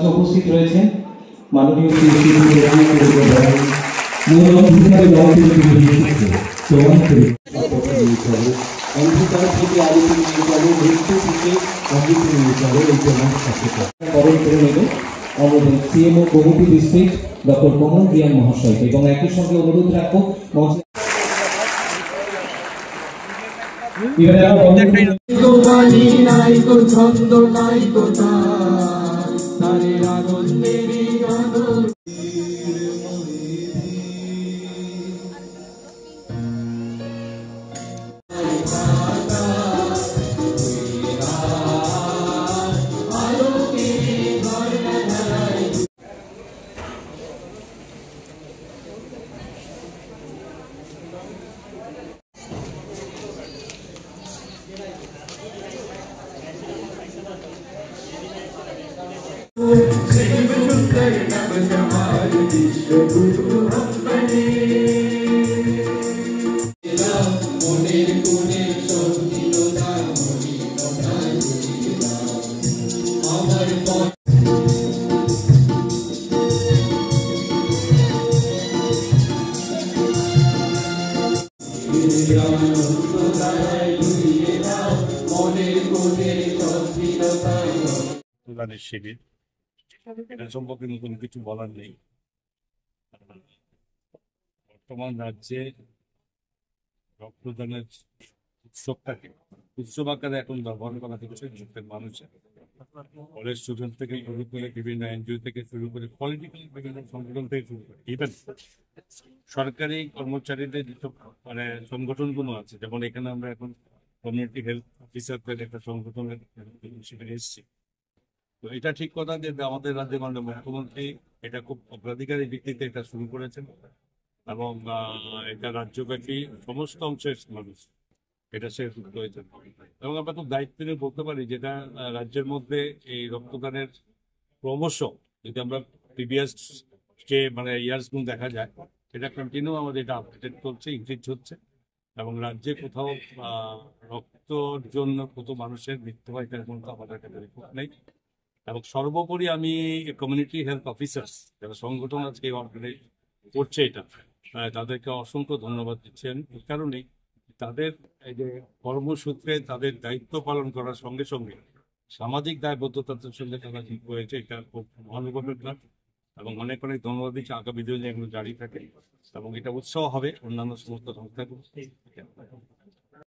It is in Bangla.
আজকে উপস্থিত রয়েছেন মাননীয় সিএমও গোমতী ডিস্ট্রিক্ট ডক্টর কমল রিয়ান মহাশয় এবং একই সঙ্গে অনুরোধ রাখবো শিবির এটা সম্পর্কে নতুন কিছু বলার নেই। বর্তমান রাজ্যে রক্তদানের উৎসবটাকে উৎসব আকারে এখন ব্যবহার করা হচ্ছে যুদ্ধের মানুষের কলেজ স্টুডেন্ট থেকে শুরু করে বিভিন্ন এনজিও থেকে শুরু করে পলিটিক্যাল বিভিন্ন সংগঠন থেকে শুরু করে ইভেন সরকারি কর্মচারীদের যেসব মানে সংগঠনগুলো আছে, যেমন এখানে আমরা এখন কমিউনিটি হেলথ অফিসারদের একটা সংগঠনের হিসেবে এসেছি। তো এটা ঠিক কথা যে আমাদের রাজ্যে মাননীয় মুখ্যমন্ত্রী এটা খুব অগ্রাধিকারের ভিত্তিতে এটা শুরু করেছেন এবং এটা রাজ্যব্যাপী সমস্ত অংশের মানুষ এটা সে যুক্ত হয়েছেন এবং আমরা খুব দায়িত্ব নিয়ে বলতে পারি যেটা রাজ্যের মধ্যে এই রক্তদানের ক্রমশ যদি আমরা প্রিভিয়াস যে মানে ইয়ার্সগুলো দেখা যায় এটা কন্টিনিউ আমাদের এটা আপডেট করছে, ইনক্রিজ হচ্ছে এবং রাজ্যে কোথাও রক্তর জন্য কত মানুষের মৃত্যু হয় তার মধ্যে আমাদের কাছে রিপোর্ট নেই। এবং সর্বোপরি আমি কমিউনিটি হেলথ অফিসার্স যারা সংগঠন আজকে অর্গানাইজ করছে এটা তাদেরকে অসংখ্য ধন্যবাদ দিচ্ছেন। এই কারণেই তাদের এই যে কর্মসূত্রে তাদের দায়িত্ব পালন করার সঙ্গে সঙ্গে সামাজিক দায়বদ্ধতার সঙ্গে তারা যুক্ত হয়েছে, এটা খুব মনোভাবের কাজ এবং অনেক অনেক ধন্যবাদ দিচ্ছে। আগামী দিনে এগুলো জারি থাকে এবং এটা উৎসাহ হবে অন্যান্য সমস্ত সংস্থাগুলো।